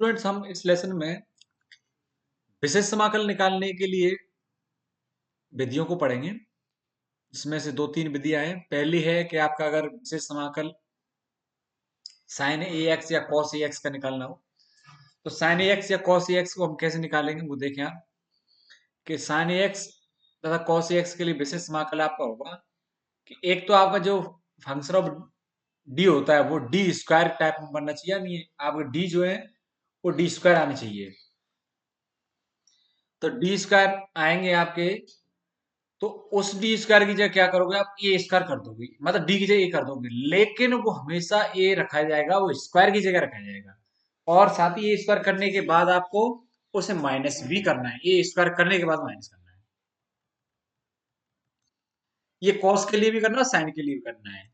Students, हम इस lesson में विशेष समाकल निकालने के लिए विधियों को पढ़ेंगे। जिसमें से दो तीन विधियां हैं। पहली है कि आपका अगर विशेष समाकल साइन ए एक्स या कॉस ए एक्स का निकालना हो तो साइन ए एक्स या कॉस ए एक्स को हम कैसे निकालेंगे वो देखें आप कि साइन ए एक्स तथा कॉस ए एक्स के लिए विशेष समाकल आपका होगा कि एक तो आपका जो फंक्शन ऑफ डी होता है वो डी स्क्वायर टाइप में बनना चाहिए, यानी आपका डी जो है वो डी स्क्वायर आना चाहिए। तो डी स्क्वायर आएंगे आपके, तो उस डी स्क्वायर की जगह क्या करोगे आप, ए स्क्वायर कर दोगे, मतलब डी की जगह ए कर दोगे, लेकिन वो हमेशा ए रखा जाएगा, वो स्क्वायर की जगह रखा जाएगा। और साथ ही ए स्क्वायर करने के बाद आपको उसे माइनस भी करना है, ए स्क्वायर करने के बाद माइनस करना है। ये कॉस के लिए भी करना है, साइन के लिए भी करना है।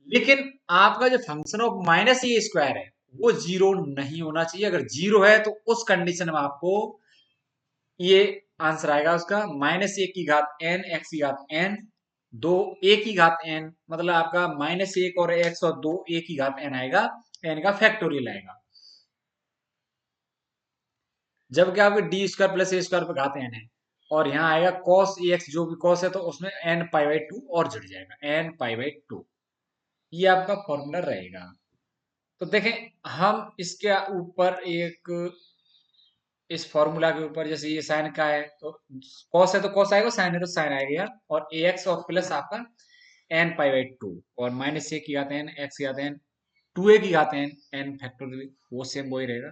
लेकिन आपका जो function of minus A square है वो जीरो नहीं होना चाहिए। अगर जीरो है तो उस कंडीशन में आपको ये आंसर आएगा उसका माइनस ए की घात एन एक्स की घात एन दो ए की घात एन, मतलब आपका माइनस एक और एक्स और दो ए की घात एन आएगा, एन का फैक्टोरियल आएगा। जबकि आपके डी स्क्वायर प्लस ए स्क्वायर पर घात एन है, और यहाँ आएगा कॉस ए एक्स, जो भी कॉस है तो उसमें एन पाई बाई टू और जुड़ जाएगा, एन पाई बाई टू। ये आपका फॉर्मूला रहेगा। तो देखें, हम इसके ऊपर एक, इस फॉर्मूला के ऊपर जैसे ये साइन का है तो कॉस है तो कॉस आएगा, साइन है तो साइन आएगा, और ए एक्स और प्लस आपका एन पाई बाई टू, और माइनस ए की घात एन एक्स की घात एन टू ए की घात एन एन फैक्टोरियल, वो सेम वही रहेगा।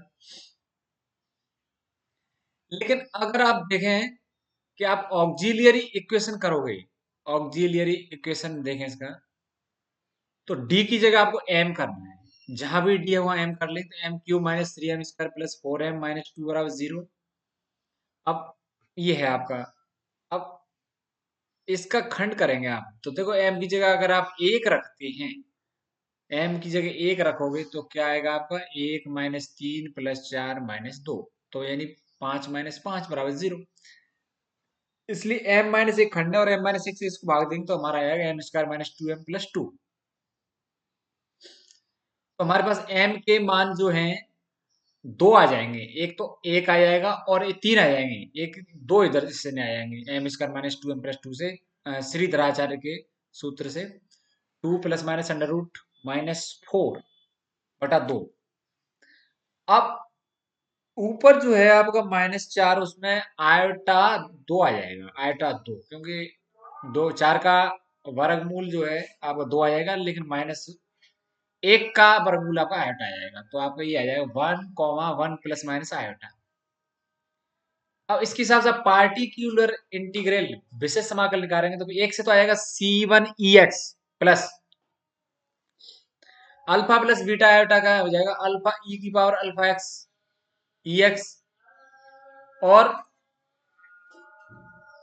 लेकिन अगर आप देखें कि आप ऑक्सिलियरी इक्वेशन करोगे, ऑक्सिलियरी इक्वेशन देखें इसका, तो डी की जगह आपको एम करना है, जहां भी डी है वहां एम कर ले, तो m cube minus three m square plus four m minus two बराबर जीरो। अब ये है आपका। अब इसका खंड करेंगे आप, तो देखो एम की जगह अगर आप एक रखते हैं, एम की जगह एक रखोगे तो क्या आएगा आपका, एक माइनस तीन प्लस चार माइनस दो, तो यानी पांच माइनस पांच बराबर जीरो। इसलिए एम माइनस एक खंड है, और एम माइनस एक से इसको भाग देंगे तो हमारा आएगा m square minus two M plus two. तो हमारे पास एम के मान जो हैं दो आ जाएंगे, एक तो एक आ जाएगा और ये तीन आ जाएंगे, एक दो इधर से नहीं आ जाएंगे, m square minus two M plus two से, श्रीधराचार्य के सूत्र से, two plus minus under root minus four बटा दो। अब ऊपर जो है आपका माइनस चार, उसमें आयोटा दो आ जाएगा, आयोटा दो, क्योंकि दो चार का वर्गमूल जो है आपका दो आ जाएगा, लेकिन माइनस एक का वर्गमूल आपका आयोटा आ जाएगा, तो आपका ये आ जाएगा one comma one plus minus iota. अब इसके हिसाब से पार्टिकुलर इंटीग्रल विशेष समाकल निकालेंगे तो एक से तो आएगा C one e x plus alpha plus beta iota का हो जाएगा अल्फा ई की power alpha x e x, और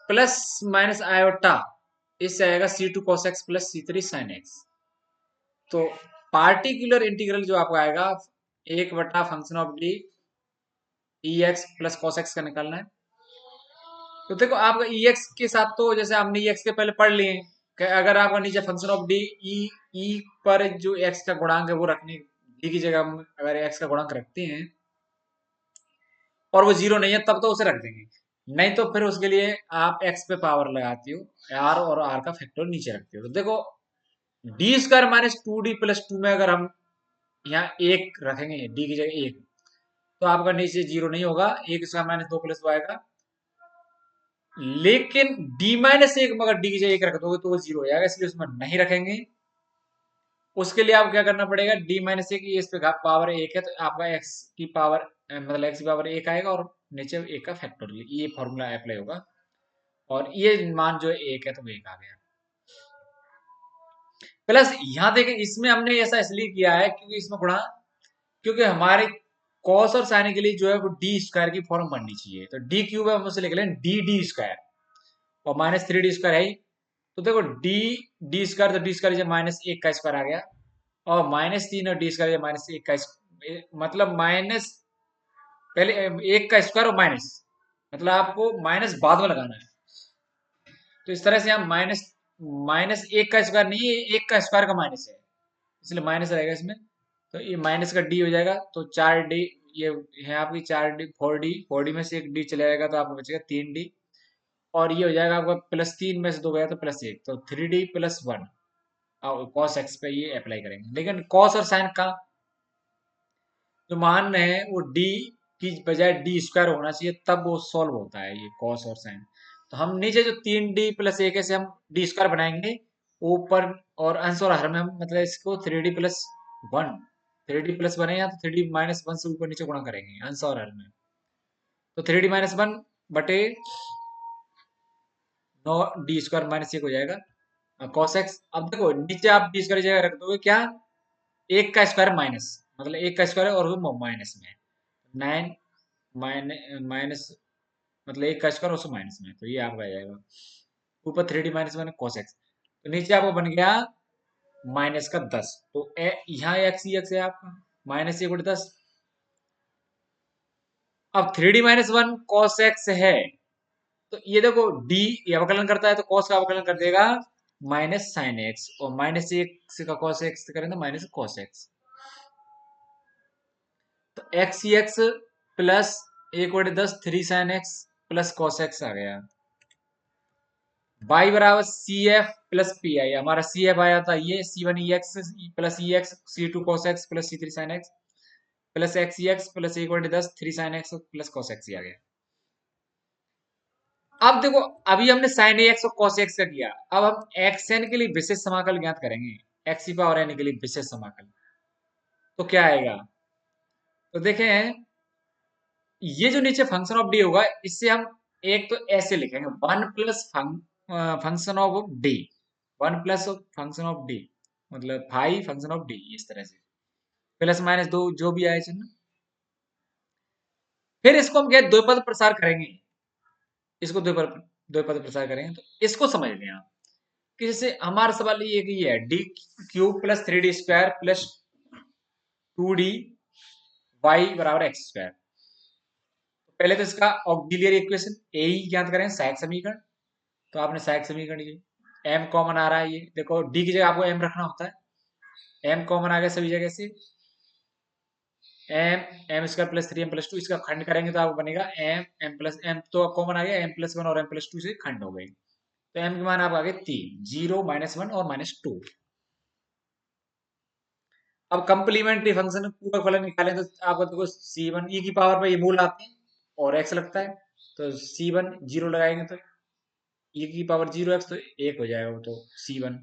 प्लस माइनस आयोटा इससे आएगा C two cos x plus C three sine x. तो पार्टिकुलर इंटीग्रल जो आपका आएगा एक बटा function of D e x plus cos x का निकालना है। तो देखो आपका ई एक्स के साथ तो जैसे हमने ई एक्स के पहले पढ़ लिए कि अगर आपका नीचे फंक्शन ऑफ डी ई ई पर जो एक्स का गुणांक है वो रखने, डी की जगह हम अगर एक्स का गुणांक रखते हैं और वो जीरो नहीं है तब तो उसे रख देंगे, नहीं तो फिर उसके लिए आप एक्स पे पावर लगाती हो, आर और आर का फैक्टर नीचे रखते हो। तो देखो D square minus two D plus two में अगर हम यहाँ एक रखेंगे, डी की जगह एक, तो आपका नीचे जीरो नहीं होगा, एक स्क्वायर माइनस दो प्लस दो आएगा। लेकिन d माइनस एक में अगर डी की जगह एक रख दोगे तो वो जीरो हो जाएगा, इसलिए उसमें नहीं रखेंगे। उसके लिए आपको क्या करना पड़ेगा, d माइनस एक, इस पे पावर एक है तो आपका x की पावर मतलब x की पावर एक आएगा, और नीचे एक का फैक्टोरियल, ये फॉर्मूला अप्लाई होगा, और ये मान जो है एक है तो एक आ गया। प्लस यहाँ देखें, इसमें हमने ऐसा इसलिए किया है क्योंकि इसमें गुणा, क्योंकि हमारे कॉस और साइन के लिए जो है वो डी स्क्वायर की फॉर्म बननी चाहिए, तो डी क्यूब है हम उसे लिख लें डी डी स्क्वायर, और माइनस थ्री डी स्क्वायर है ही। तो देखो डी डी स्क्वायर, तो डी स्क्वायर माइनस एक का स्क्वायर आ गया, और माइनस तीन और डी स्क्वायर माइनस एक का मतलब माइनस पहले एक का स्क्वायर और माइनस, मतलब आपको माइनस बाद में लगाना है। तो इस तरह से हम माइनस माइनस एक का स्क्वायर नहीं है, एक का स्क्वायर का माइनस है, इसलिए माइनस रहेगा इसमें, तो ये माइनस का डी हो जाएगा, तो चार डी ये है आपकी 4D 4D में से एक डी चला जाएगा तो आपको बचेगा 3D। और ये हो जाएगा आपका +3 में से 2 गया तो +1, तो 3D+1। और कॉस एक्स पे ये अप्लाई करेंगे, लेकिन कॉस और साइन का जो मान रहे हैं वो डी की बजाय D² होना चाहिए, तब वो सॉल्व होता है ये कॉस और साइन। तो हम नीचे जो 3D+1 से हम D² बनाएंगे ऊपर, और अंश और हर में हम मतलब इसको 3D+1, 3D+1 है या तो 3D-1 से ऊपर नीचे गुणा करेंगे अंश और हर में। तो 3D-1 बटे 9D² - 1 हो जाएगा कॉस एक्स। अब देखो नीचे आप D² जगह रख दोगे क्या, एक का स्क्वायर माइनस, मतलब एक का स्क्वायर और वो माइनस में है, 9 माइनस, मतलब एक का स्क्वायर और माइनस में है, तो ये आपका आ जाएगा ऊपर 3D-1 कॉस एक्स। तो नीचे आपको बन गया माइनस का 10, तो यहाँ एक्स ही एक्स है आपका, -1/10। अब 3D-1 कॉस एक्स है, तो ये देखो डी ये अवकलन करता है तो कॉस का अवकलन कर देगा -sin x, और -1 का कॉस एक्स करें तो -cos x। तो एक्स ही x plus 1/10 3 sin x plus cos x आ गया। y बराबर CF+PI, हमारा CF आया था ये C1 EX plus EX C2 cos x plus C3 sin x plus XEX plus 1/10 3 sin x plus cos x आ गया। अब देखो अभी हमने sin ax और cos x का किया, अब हम xn के लिए विशेष समाकल ज्ञात करेंगे, x⁴n के लिए विशेष समाकल, तो क्या आएगा, तो देखें ये जो नीचे फंक्शन ऑफ डी होगा इससे हम एक तो ऐसे लिखेंगे 1 plus function of D, 1 plus function of D, मतलब फाई फंक्शन ऑफ डी, इस तरह से प्लस माइनस दो जो भी आए चिन्ह। फिर इसको हम क्या द्विपद प्रसार करेंगे, इसको द्विपद प्रसार करेंगे, तो इसको समझ लें आप कि जैसे हमारा सवाल ये कि ये है D³ + 3D² plus 2D y बराबर x²। पहले तो इसका ऑक्सिलियरी इक्वेशन ए ही ज्ञात करें, सहायक समीकरण। तो आपने सहायक समीकरण ये m कॉमन आ रहा है, ये देखो d की जगह आपको m रखना होता है, m कॉमन आ गया सभी जगह से, m² + 3m+2 इसका खंड करेंगे तो आपको बनेगा m तो कॉमन आ गया, m+1 और m+2 से खंड हो गई, तो m के मान आप आ गए 3, 0 -1 और -2। अब कंप्लीमेंट्री फंक्शन पूरक फलन निकालें तो आपको देखो C1 e की पावर पे ये मूल आते हैं और x लगता है, तो C1 0 लगाएंगे तो e की पावर 0x, तो 1 हो जाएगा वो, तो C1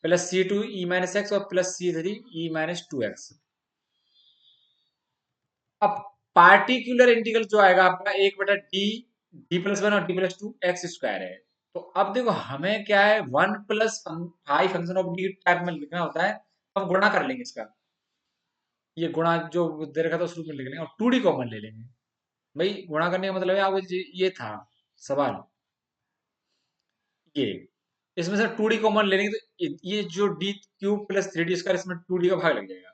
प्लस C2 e-x और प्लस C3 e-2x। अब पार्टिकुलर इंटीग्रल जो आएगा आपका 1/d+1 और d+2 x² है। तो अब देखो हमें क्या है 1 plus phi function of d type में लिखना होता है, हम गुणा कर लेंगे इसका, ये गुणा जो दे रखा था उस रूप में लिख लेंगे और 2d कॉमन ले लेंगे। भाई गुणा करने का मतलब है आपको ये था सवाल, ये इसमें से 2d कॉमन ले लेंगे तो ये जो D³ + 3D² इसमें 2d का भाग लग जाएगा,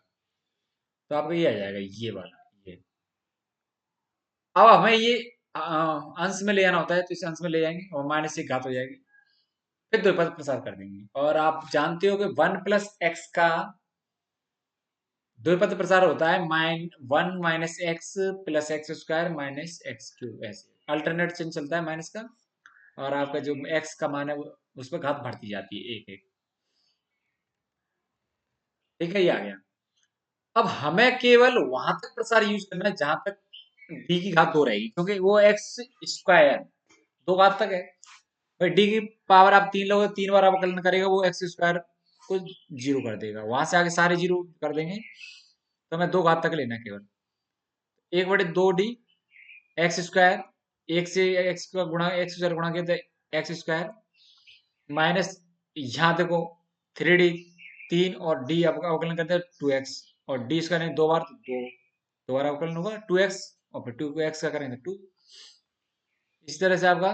तो आपका ये आ जाएगा ये वाला ये। अब हमें ये अंश में ले आना होता है, तो इसे अंश में ले जाएंगे और माइनस से घात हो जाएगी, फिर द्विपद प्रसार कर देंगे। और आप जानते हो कि 1 + x का द्विपद प्रसार होता है 1 - x + x² - x3, ऐसे अल्टरनेट चिन्ह चलता है माइनस का, और आपका जो x का मान है उस पर घात बढ़ती जाती है एक एक। ठीक है, ये आ गया। अब हमें केवल वहां तक प्रसार यूज करना है जहां तक d की घात 2 रहेगी, क्योंकि वो x² 2 घात तक है। भाई d की पावर आप 3 लोगे, 3 बार अवकलन करेगा वो x² को 0 कर देगा, वहां से आगे सारे 0 कर देंगे, तो हमें 2 घात तक लेना है केवल। 1/2d x², एक से x का गुणा x² गुणा किया तो x² माइनस, यहाँ देखो 3d 3 और d अवकलन करते हैं 2x, और d इसका नहीं 2 बार तो 2 बार अवकलन होगा 2x, और फिर 2 को x का करेंगे 2। इस तरह से आपका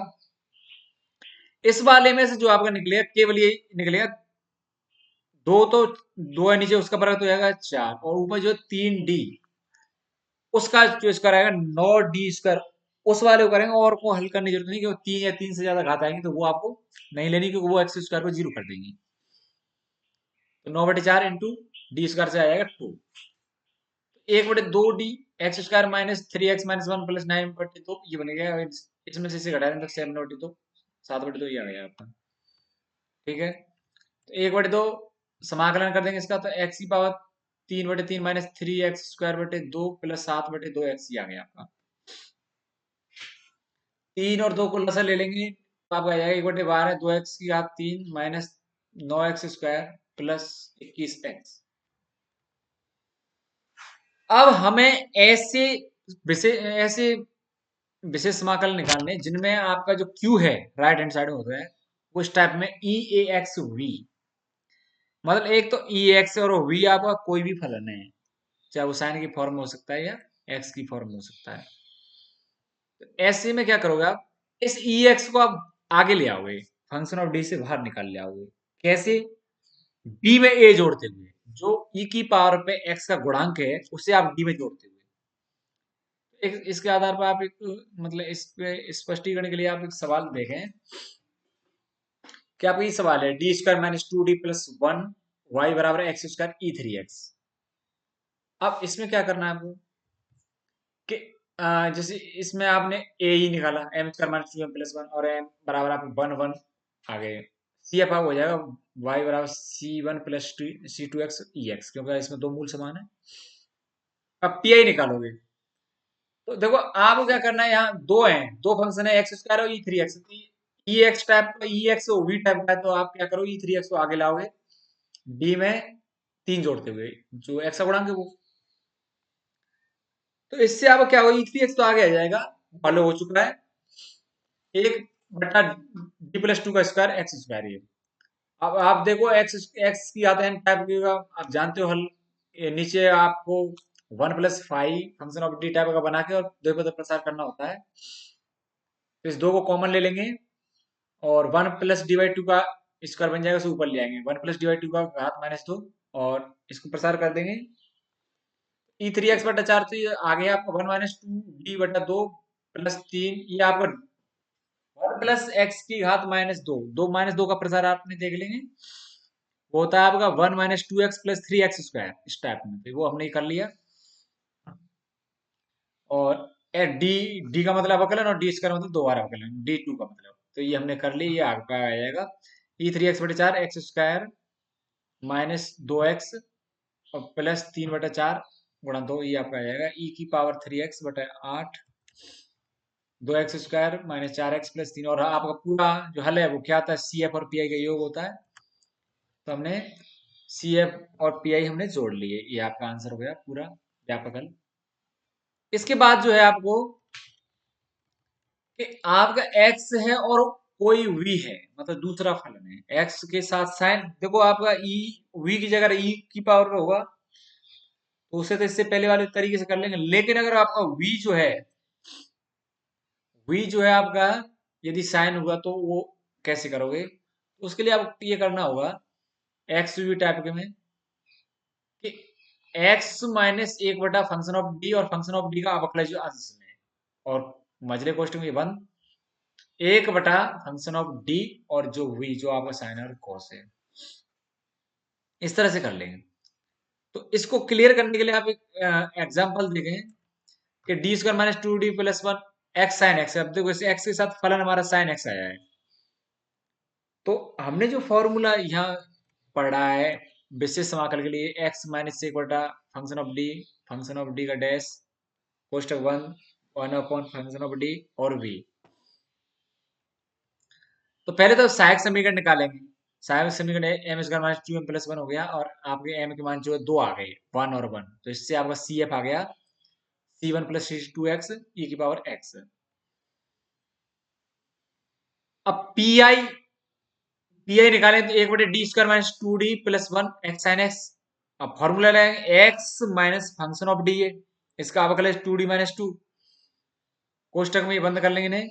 इस वाले में से जो आपका निकलेगा केवल ये निकलेगा, दो तो 2 है नीचे उसका बराबर तो जाएगा 4, और ऊपर जो 3d उसका जो स्क्वायर आएगा 9d², उस वाले को करेंगे, और को हल करने की जरूरत नहीं कि वो 3 या 3 से ज्यादा घात आएंगे तो वो आपको नहीं लेनी, क्योंकि वो x² को 0 कर देंगी। तो 9/4 इंटू d² से आ जाएगा 2। एक बटे दो D x square minus three x minus one plus nine बटे दो, ये बन गया। इसमें से इसे घटा दें तो सेवन बटे दो, सात बटे दो, ये आ गया आपका। ठीक है, तो एक बटे दो समाकलन कर देंगे इसका, तो एक्स की पावर तीन बटे तीन माइनस थ्री एक्स स्क्वायर बटे दो प्लस सात बटे दो एक्स, ये आ गया आपका। तीन और दो को लसा ले लेंगे तो आपका आ जाएगा एक बटे बारह, दो एक्स की घात तीन माइनस नौ एक्स स्क्वायर प्लस इक्कीस एक्स। अब हमें ऐसे विशेष समाकल निकालने जिनमें आपका जो क्यू है राइट हैंड साइड में होता है, उस टाइप में ई ए एक्स वी, मतलब एक तो ई एक्स और वी आपका कोई भी फलन है, चाहे वो साइन की फॉर्म में हो सकता है या एक्स की फॉर्म में हो सकता है। तो ऐसे में क्या करोगे आप, इस ई एक्स को आप आगे ले आओगे, फंक्शन ऑफ डी से बाहर निकाल ले आओगे। कैसे? डी में ए जोड़ते हुए, जो ई की पावर पे एक्स का गुणांक है उसे आप डी में जोड़ते हुए। इसके आधार पर आप एक, मतलब इस पे स्पष्टीकरण के लिए आप एक सवाल देखें कि आपको ये सवाल है D square minus two D plus one y बराबर x square e three x. अब इसमें क्या करना है आपको कि जैसे इसमें आपने ए ही निकाला m square minus two M plus one, और एम बराबर आप वन वन आ गए, सी एफ हो जाएगा वाई बराबर C one plus two C two x e x, क्योंकि इसमें दो मूल समान है। अब पी आई निकालोगे तो देखो आपको क्या करना है, यहाँ दो हैं, दो फंक्शन है एक्स स्क्वायर और ई three x. E x type का, ई एक्स वी टाइप का है, तो आप क्या करो ई थ्री एक्स को आगे लाओगे डी में तीन जोड़ते हुए, जो एक्स का गुणांक है वो। तो इससे आपको क्या होगा, ई थ्री एक्स तो आगे आ जाएगा, फॉलो हो चुका है, एक बटा डी प्लस टू का स्क्वायर एक्स स्क्वायर। ये अब आप देखो एक्स एक्स की आते हैं टाइप की का, आप जानते हो हल, ये नीचे आपको one plus five function of d type का बना के और दो पद प्रसार करना होता है। तो इस दो को कॉमन ले लेंगे और one plus D by two का स्क्वायर बन जाएगा, उसे ऊपर ले आएंगे, one plus D by two का घात माइनस दो, और इसको प्रसार कर देंगे ई थ्री एक्स बटा चार, तो ये आ गया आपका वन माइनस टू डी बटा दो प्लस तीन, ये आपका वन प्लस एक्स की घात माइनस दो, दो माइनस दो का प्रसार आपने देख लेंगे, वो होता है आपका one minus two x plus three x square, इस टाइप में, तो वो हमने कर लिया। और डी डी का मतलब अवकलन और डी स्क्वायर मतलब दो बार अवकलन, डी टू का मतलब, तो ये हमने कर ली, ये आपका आ जाएगा ई थ्री एक्स बटे चार एक्स स्क्वायर माइनस दो एक्स और प्लस तीन बटा चार गुणा दो, ये आपका आ जाएगा ई की पावर थ्री एक्स बटा आठ, दो एक्स स्क्वायर माइनस चार एक्स प्लस तीन, और आपका पूरा जो हल है वो क्या आता है, सी एफ और पी आई का योग होता है, तो हमने सी एफ और पी आई हमने जोड़ लिए, ये आपका आंसर हो गया पूरा व्यापक हल। इसके बाद जो है आपको कि आपका एक्स है और कोई वी है, मतलब दूसरा फलन है एक्स के साथ साइन, देखो आपका ई वी की जगह ई की पावर में होगा तो उसे तो इससे पहले वाले तरीके से कर लेंगे, लेकिन अगर आपका वी जो है आपका यदि साइन हुआ तो वो कैसे करोगे, तो उसके लिए आपको ये करना होगा एक्स वी टाइप के में कि एक्स माइनस एक बटा फंक्शन ऑफ डी, और फंक्शन ऑफ डी का अवकलज जो अंश में, और मझले कोष्टक में बंद एक बटा फंक्शन ऑफ डी और जो वी जो आपका साइन और कॉस है, इस तरह से कर लेंगे। तो इसको क्लियर करने के लिए आप एक एग्जांपल देखें कि D square minus two D plus one x sine x, अब देखो इसे एक्स के साथ फलन हमारा साइन एक्स आया है, तो हमने जो फॉर्मूला यहाँ पढ़ा है विशेष समाकल के लिए, एक्स माइनस एक बटा फंक्शन ऑफ डी का डैश कोष्टक one one upon function of D और वी। तो पहले तो सहायक समीकरण निकालेंगे, सहायक समीकरण M square minus two M plus one हो गया, और आपके एम के मान जो है दो आ गए, वन और वन, तो इससे आपका सी एफ आ गया C one plus C two x e की पावर एक्स। अब पी आई निकालें तो एक बटे D square minus two D plus one x sine x. अब फॉर्मूला लगाएंगे x minus function of D है, इसका अवकलज टू डी माइनस टू, कोष्टक में ये बंद कर लेंगे इन्हें,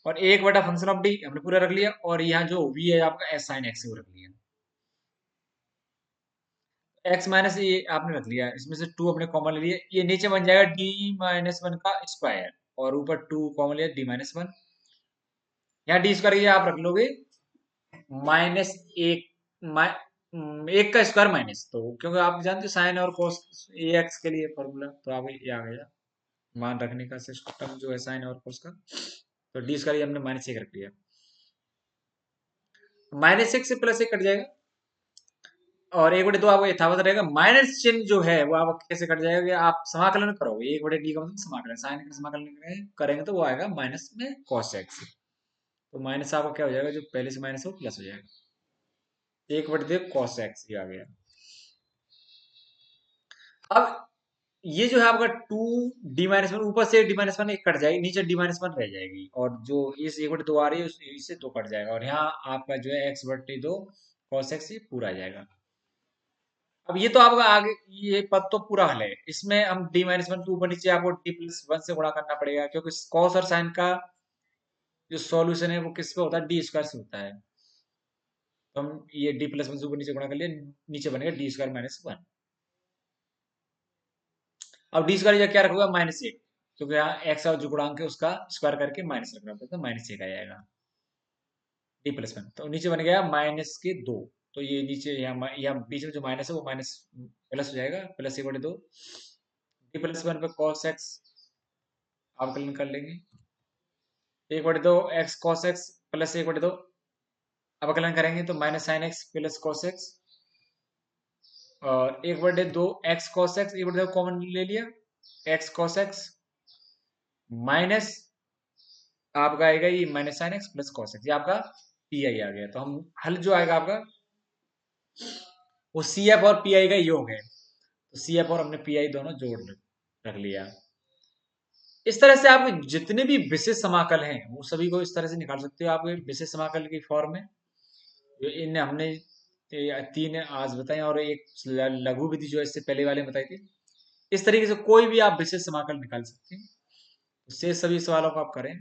और एक बटा फंक्शन ऑफ डी हमने पूरा रख लिया, और यहाँ जो वी है आपका एस साइन एक्स वो रख लिया, एक्स माइनस ये आपने रख लिया, इसमें से टू अपने कॉमन ले लिया, ये नीचे बन जाएगा डी माइनस वन का स्क्वायर, और ऊपर टू कॉमन लिया डी माइनस वन, यहाँ डी स्क्वायर ये आप रख लोगे माइनस एक एक का स्क्वायर माइनस, तो क्योंकि आप जानते हो साइन और कोस ए एक्स के लिए फॉर्मूला, तो आप ये आ गया मान रखने का सिस्टम जो है साइन और कोस का। तो डी स्क्वायर हमने माइनस एक रख लिया, माइनस एक से प्लस एक कट जाएगा, और एक बटे दो आपको यथावत रहेगा। माइनस चिन्ह जो है वो आप कैसे कट जाएगा कि आप समाकलन करोगे, एक बटे डी का मतलब समाकलन, साइन का समाकलन करेंगे तो वो आएगा माइनस में कॉस एक्स। तो माइनस आपका क्या हो जाएगा, जो पहले से माइनस है वो प्लस हो जाएगा, एक बटे दो कॉस एक्स ये आ गया। अब ये जो है आपका टू डी माइनस वन, ऊपर से डी माइनस वन एक कट जाएगी, नीचे डी माइनस वन रह जाएगी, और जो इस एक बटे दो आ रही है इससे दो कट जाएगा, और यहाँ आपका जो है एक्स बटे दो कॉस एक्स ये पूरा आ जाएगा। अब ये तो आपका आगे ये पद तो पूरा हल है, इसमें हम डी माइनस वन ऊपर नीचे आपको डी प्लस वन से गुणा करना पड़ेगा, क्योंकि कॉस और साइन का जो सॉल्यूशन है वो किस पे होता है, डी स्क्वायर से होता है। तो हम ये डी प्लस वन से ऊपर नीचे गुणा कर लिए, नीचे बनेगा डी स्क्वायर माइनस वन। अब डी स्क्वायर क्या रखूंगा, माइनस एक, क्योंकि यहाँ एक्स और जो गुणांक है उसका स्क्वायर करके माइनस रखना पड़ता है, तो माइनस एक आ जाएगा डी प्लस वन। तो नीचे बन गया माइनस के दो, तो ये नीचे यहाँ बीच में जो माइनस है वो माइनस प्लस हो जाएगा, प्लस एक बटे दो डी प्लस वन पे कॉस एक्स अवकलन कर लेंगे, एक बटे दो एक्स कॉस एक्स प्लस एक बटे दो अवकलन करेंगे तो minus sine x plus cos x, और एक बटे दो एक्स कॉस एक्स, एक बटे दो कॉमन ले लिया, एक्स कॉस एक्स माइनस आपका आएगा ये minus sine x plus cos x, ये आपका पी आई आ गया। तो हम हल जो आएगा आपका वो सी एफ और पी आई का योग है, तो सी एफ और हमने पी आई दोनों जोड़ रख लिया। इस तरह से आप जितने भी विशेष समाकल हैं वो सभी को इस तरह से निकाल सकते हो आप विशेष समाकल की फॉर्म में, जो इन हमने तीन आज बताए, और एक लघु विधि जो है इससे पहले वाले में बताई थी। इस तरीके से कोई भी आप विशेष समाकल निकाल सकते हैं, शेष सभी सवालों को आप करें।